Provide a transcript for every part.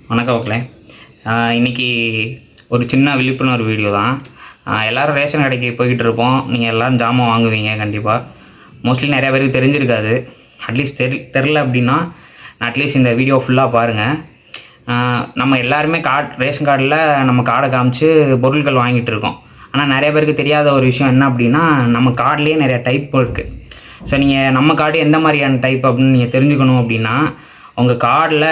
வணக்கம் மக்களே. இன்றைக்கி ஒரு சின்ன விழிப்புணர்வு வீடியோ தான். எல்லோரும் ரேஷன் கடைக்கு போய்கிட்டு இருப்போம். நீங்கள் எல்லோரும் ஜாமான் வாங்குவீங்க கண்டிப்பாக. மோஸ்ட்லி நிறையா பேருக்கு தெரிஞ்சிருக்காது. அட்லீஸ்ட் தெரில அப்படின்னா அட்லீஸ்ட் இந்த வீடியோ ஃபுல்லாக பாருங்கள். நம்ம எல்லாருமே ரேஷன் கார்டில் நம்ம கார்டை காமிச்சு பொருட்கள் வாங்கிட்டு இருக்கோம். ஆனால் நிறைய பேருக்கு தெரியாத ஒரு விஷயம் என்ன அப்படின்னா, நம்ம கார்ட்லேயே நிறையா டைப் இருக்குது. ஸோ நீங்கள் நம்ம கார்டு எந்த மாதிரியான டைப் அப்படின்னு நீங்கள் தெரிஞ்சுக்கணும் அப்படின்னா, உங்கள் கார்டில்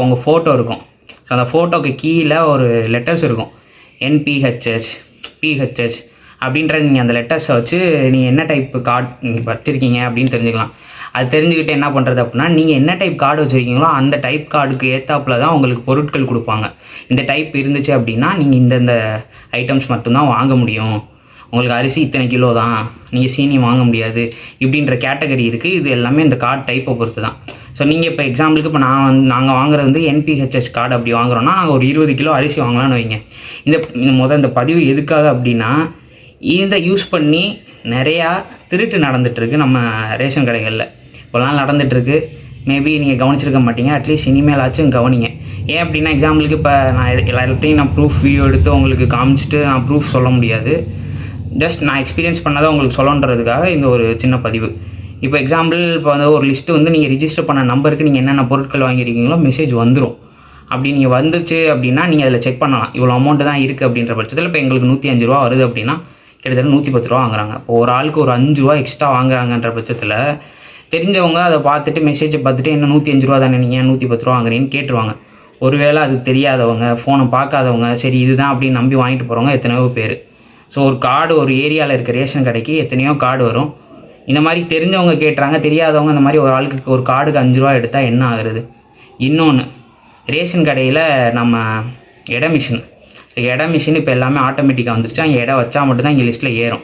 உங்கள் ஃபோட்டோ இருக்கும். ஸோ அந்த ஃபோட்டோக்கு கீழே ஒரு லெட்டர்ஸ் இருக்கும். என்பிஹெச்ஹெச், பிஹெச்ஹெச் அப்படின்ற நீங்கள் அந்த லெட்டர்ஸை வச்சு நீங்கள் என்ன டைப் கார்டு நீங்கள் வச்சுருக்கீங்க அப்படின்னு தெரிஞ்சுக்கலாம். அது தெரிஞ்சுக்கிட்டு என்ன பண்ணுறது அப்படின்னா, நீங்கள் என்ன டைப் கார்டு வச்சுருக்கீங்களோ அந்த டைப் கார்டுக்கு ஏற்றாப்புல தான் உங்களுக்கு பொருட்கள் கொடுப்பாங்க. இந்த டைப் இருந்துச்சு அப்படின்னா நீங்கள் இந்தந்த ஐட்டம்ஸ் மட்டும்தான் வாங்க முடியும். உங்களுக்கு அரிசி இத்தனை கிலோ தான், நீங்கள் சீனி வாங்க முடியாது இப்படின்ற கேட்டகரி இருக்குது. இது எல்லாமே இந்த கார்டு டைப்பை பொறுத்து தான். ஸோ நீங்கள் இப்போ எக்ஸாம்பிளுக்கு இப்போ நாங்கள் வாங்குறது வந்து என்பிஹெச்எஸ் கார்டு அப்படி வாங்குகிறோன்னா நாங்கள் ஒரு 20 கிலோ அரிசி வாங்கலாம்னு வைங்க. இந்த பதிவு எதுக்காக அப்படின்னா, இதை யூஸ் பண்ணி நிறையா திருட்டு நடந்துகிட்ருக்கு நம்ம ரேஷன் கடைகளில். இப்போலாம் நடந்துகிட்ருக்கு. மேபி நீங்கள் கவனிச்சிருக்க மாட்டீங்க. அட்லீஸ்ட் இனிமேலாச்சும் கவனிங்க. ஏன் அப்படின்னா, எக்ஸாம்பிளுக்கு இப்போ நான் எல்லாத்தையும் நான் ப்ரூஃப் வீடியோ எடுத்து உங்களுக்கு காமிச்சிட்டு நான் ப்ரூஃப் சொல்ல முடியாது. ஜஸ்ட் நான் எக்ஸ்பீரியன்ஸ் பண்ணதை உங்களுக்கு சொல்லணுன்றதுக்காக இந்த ஒரு சின்ன பதிவு. இப்போ எக்ஸாம்பிள் இப்போ வந்து ஒரு லிஸ்ட்டு வந்து நீங்கள் ரிஜிஸ்டர் பண்ண நம்பருக்கு நீங்கள் என்னென்ன பொருட்கள் வாங்கியிருக்கீங்களோ மெசேஜ் வந்துடும். அப்படி நீங்கள் வந்துச்சு அப்படின்னா நீங்கள் அதில் செக் பண்ணலாம். இவ்வளோ அமௌண்ட்டு தான் இருக்குது அப்படின்ற பட்சத்தில் இப்போ எங்களுக்கு 105 ரூபா வருது அப்படின்னா கிட்டத்தட்ட 110 ரூபா வாங்குறாங்க. இப்போ ஒரு ஆளுக்கு ஒரு 5 ரூபா எக்ஸ்ட்ரா வாங்குறாங்கன்ற பட்சத்தில் தெரிஞ்சவங்க அதை பார்த்துட்டு மெசேஜை பார்த்துட்டு என்ன 105 ரூபா தானே நீங்கள் 110 ரூபா வாங்குறீங்கன்னு கேட்டுருவாங்க. ஒருவேளை அது தெரியாதவங்க, ஃபோனை பார்க்காதவங்க, சரி இதுதான் அப்படின்னு நம்பி வாங்கிட்டு போகிறவங்க எத்தனையோ பேர். ஸோ ஒரு கார்டு, ஒரு ஏரியாவில் இருக்க ரேஷன் கடைக்கு எத்தனையோ கார்டு வரும். இந்த மாதிரி தெரிஞ்சவங்க கேட்டுறாங்க, தெரியாதவங்க இந்த மாதிரி ஒரு ஆளுக்கு ஒரு கார்டுக்கு 5 ரூபா எடுத்தால் என்ன ஆகுறது? இன்னொன்று, ரேஷன் கடையில் நம்ம எடை மிஷின் இப்போ எல்லாமே ஆட்டோமேட்டிக்காக வந்துருச்சு. அங்கே எடை வச்சா மட்டும்தான் இங்கே லிஸ்ட்டில் ஏறும்.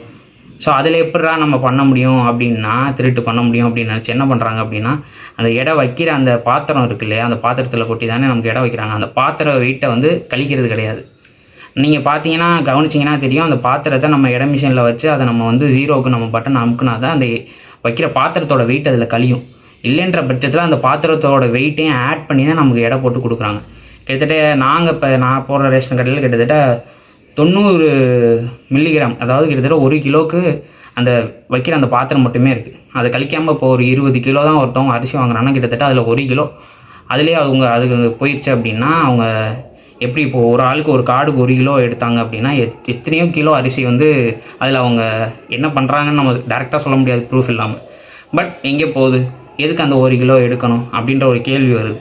ஸோ அதில் எப்படிடா நம்ம பண்ண முடியும் அப்படின்னா, திருட்டு பண்ண முடியும் அப்படின்னு நினச்சி என்ன பண்ணுறாங்க அப்படின்னா, அந்த எடை வைக்கிற அந்த பாத்திரம் இருக்கு இல்லையா, அந்த பாத்திரத்தில் கொட்டி தானே நமக்கு எடை வைக்கிறாங்க. அந்த பாத்திர வெயிட்டை வந்து கழிக்கிறது கிடையாது. நீங்கள் பார்த்தீங்கன்னா கவனிச்சிங்கன்னா தெரியும், அந்த பாத்திரத்தை நம்ம எடை மிஷினில் வச்சு அதை நம்ம வந்து 0க்கு நம்ம பட்டன் அமுக்குனா தான் அந்த வைக்கிற பாத்திரத்தோட வெயிட் அதில் கழியும். இல்லைன்ற பட்சத்தில் அந்த பாத்திரத்தோட வெயிட்டையும் ஆட் பண்ணி தான் நமக்கு எடை போட்டு கொடுக்குறாங்க. கிட்டத்தட்ட நான் போடுற ரேஷன் கடையில் கிட்டத்தட்ட 90 மில்லிகிராம், அதாவது கிட்டத்தட்ட 1 கிலோவுக்கு அந்த வைக்கிற அந்த பாத்திரம் மட்டுமே இருக்குது. அதை கழிக்காமல் இப்போ ஒரு 20 கிலோ தான் ஒருத்தவங்க அரிசி வாங்குறாங்கன்னா கிட்டத்தட்ட அதில் 1 கிலோ அதுலேயே அதுக்கு போயிடுச்சு அப்படின்னா, அவங்க எப்படி இப்போது ஒரு ஆளுக்கு ஒரு கார்டுக்கு 1 கிலோ எடுத்தாங்க அப்படின்னா எத்தனையோ கிலோ அரிசி வந்து அதில் அவங்க என்ன பண்ணுறாங்கன்னு நம்ம டேரெக்டாக சொல்ல முடியாது ப்ரூஃப் இல்லாமல். பட் எங்கே போகுது, எதுக்கு அந்த 1 கிலோ எடுக்கணும் அப்படின்ற ஒரு கேள்வி வருது.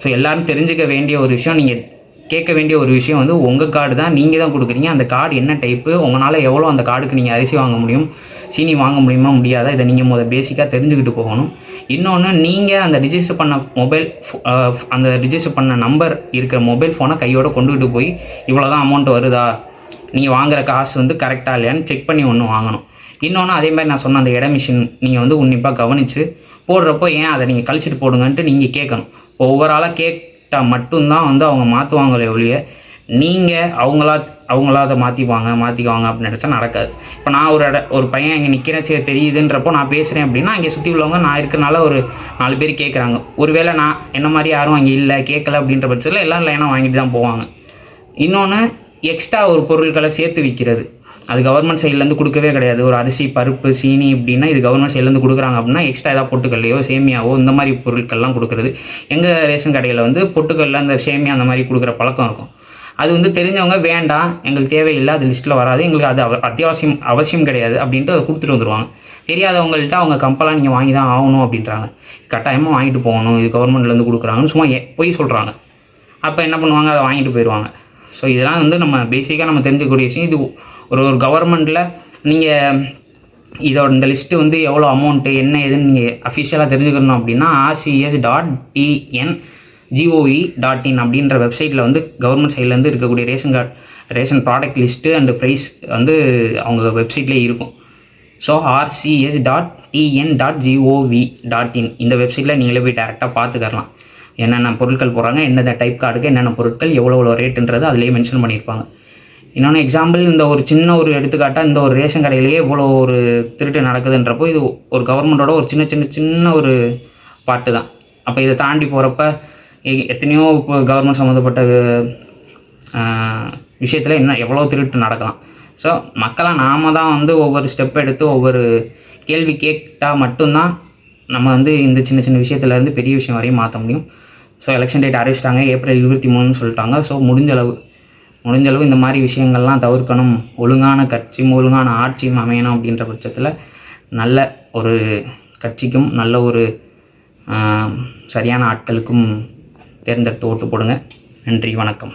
ஸோ எல்லோரும் தெரிஞ்சுக்க வேண்டிய ஒரு விஷயம், நீங்கள் கேட்க வேண்டிய ஒரு விஷயம் வந்து, உங்கள் கார்டு தான், நீங்கள் தான் கொடுக்குறீங்க. அந்த கார்டு என்ன டைப்பு, உங்களால் எவ்வளோ அந்த கார்டுக்கு நீங்கள் அரிசி வாங்க முடியும், சீனி வாங்க முடியுமா முடியாதா, இதை நீங்கள் பேசிக்காக தெரிஞ்சுக்கிட்டு போகணும். இன்னொன்று, நீங்கள் அந்த ரிஜிஸ்டர் பண்ண அந்த ரிஜிஸ்டர் பண்ண நம்பர் இருக்கிற மொபைல் ஃபோனை கையோடு கொண்டுகிட்டு போய் இவ்வளோ தான் அமௌண்ட் வருதா, நீங்கள் வாங்குகிற காசு வந்து கரெக்டாக இல்லையான்னு செக் பண்ணி ஒன்று வாங்கணும். இன்னொன்று, அதே மாதிரி நான் சொன்ன அந்த எடை மிஷின் நீங்கள் வந்து உன்னிப்பாக கவனித்து போடுறப்போ ஏன் அதை நீங்கள் கழிச்சிட்டு போடுங்கன்ட்டு நீங்கள் கேட்கணும். இப்போ ஓவராலாக கேட்டால் மட்டும்தான் வந்து அவங்க மாற்றுவாங்களே ஒழிய, நீங்கள் அவங்களா அதை மாற்றிக்குவாங்க அப்படின்னு நினச்சா நடக்காது. இப்போ நான் ஒரு பையன் இங்கே நிற்கிறேன், சரி தெரியுதுன்றப்போ நான் பேசுகிறேன் அப்படின்னா, அங்கே சுற்றி உள்ளவங்க நான் இருக்கிறனால ஒரு 4 பேர் கேட்குறாங்க. ஒருவேளை நான் என்ன மாதிரி யாரும் அங்கே இல்லை, கேட்கல அப்படின்ற பட்சத்தில் எல்லாம் லைனாக வாங்கிட்டு தான் போவாங்க. இன்னொன்று, எக்ஸ்ட்ரா ஒரு பொருட்களை சேர்த்து விற்கிறது, அது கவர்மெண்ட் சைட்லேருந்து கொடுக்கவே கிடையாது. ஒரு அரிசி, பருப்பு, சீனி இப்படின்னா இது கவர்மெண்ட் சைட்லேருந்து கொடுக்குறாங்க அப்படின்னா எக்ஸ்ட்ரா ஏதாவது பொட்டுக்கல்லையோ சேமியாவோ இந்த மாதிரி பொருட்கள்லாம் கொடுக்குறது. எங்கள் ரேஷன் கடையில் வந்து பொட்டுக்கல்ல அந்த சேமியா அந்த மாதிரி கொடுக்குற பழக்கம் இருக்கும். அது வந்து தெரிஞ்சவங்க வேண்டாம், எங்களுக்கு தேவையில்லை, அது லிஸ்ட்டில் வராது, எங்களுக்கு அது அவசியம் கிடையாது அப்படின்ட்டு அதை கொடுத்துட்டு வந்துடுவாங்க. தெரியாதவங்கள்ட்ட அவங்க கம்பலாக நீங்கள் வாங்கி தான் ஆகணும் அப்படின்றாங்க. கட்டாயமாக வாங்கிட்டு போகணும், இது கவர்மெண்ட்லேருந்து கொடுக்குறாங்கன்னு சும்மா போய் சொல்கிறாங்க. அப்போ என்ன பண்ணுவாங்க, அதை வாங்கிட்டு போயிடுவாங்க. ஸோ இதெல்லாம் வந்து நம்ம பேசிக்காக நம்ம தெரிஞ்சுக்கக்கூடிய விஷயம். இது ஒரு கவர்மெண்ட்டில் நீங்கள் இந்த லிஸ்ட்டு வந்து எவ்வளோ அமௌண்ட்டு என்ன ஏதுன்னு நீங்கள் அஃபிஷியலாக தெரிஞ்சுக்கணும் அப்படின்னா rcs.tngov.in அப்படின்ற வெப்சைட்டில் வந்து கவர்மெண்ட் சைட்லேருந்து இருக்கக்கூடிய ration product list and price வந்து அவங்க வெப்சைட்லேயே இருக்கும். ஸோ rcs.tn.gov.in இந்த வெப்சைட்டில் நீங்களே போய் டேரெக்டாக பார்த்துக்கலாம். என்னென்ன பொருட்கள் போடுறாங்க, என்னென்ன டைப் கார்டுக்கு என்னென்ன பொருட்கள் எவ்வளோ ரேட்டுன்றது அதிலேயே மென்ஷன் பண்ணியிருப்பாங்க. இன்னொன்று எக்ஸாம்பிள், இந்த ஒரு சின்ன ஒரு எடுத்துக்காட்டாக இந்த ஒரு ரேஷன் கடையிலேயே இவ்வளோ ஒரு திருட்டு நடக்குதுன்றப்போ இது ஒரு கவர்மெண்ட்டோட ஒரு சின்ன ஒரு பாட்டு தான். அப்போ இதை தாண்டி போகிறப்ப எத்தனையோ இப்போ கவர்மெண்ட் சம்மந்தப்பட்ட விஷயத்தில் என்ன எவ்வளோ திருட்டு நடக்கலாம். ஸோ மக்களாக நாம் தான் வந்து ஒவ்வொரு ஸ்டெப் எடுத்து ஒவ்வொரு கேள்வி கேட்டால் மட்டும்தான் நம்ம வந்து இந்த சின்ன சின்ன விஷயத்துலேருந்து பெரிய விஷயம் வரையும் மாற்ற முடியும். ஸோ எலெக்ஷன் டேட் அறிவிச்சிட்டாங்க, ஏப்ரல் 23 சொல்லிட்டாங்க. ஸோ முடிஞ்சளவு இந்த மாதிரி விஷயங்கள்லாம் தவிர்க்கணும். ஒழுங்கான கட்சியும் ஒழுங்கான ஆட்சியும் அமையணும் அப்படின்ற பட்சத்தில் நல்ல ஒரு கட்சிக்கும் நல்ல ஒரு சரியான ஆட்களுக்கும் தேர்ந்தெடுத்து ஓட்டு போடுங்க. நன்றி, வணக்கம்.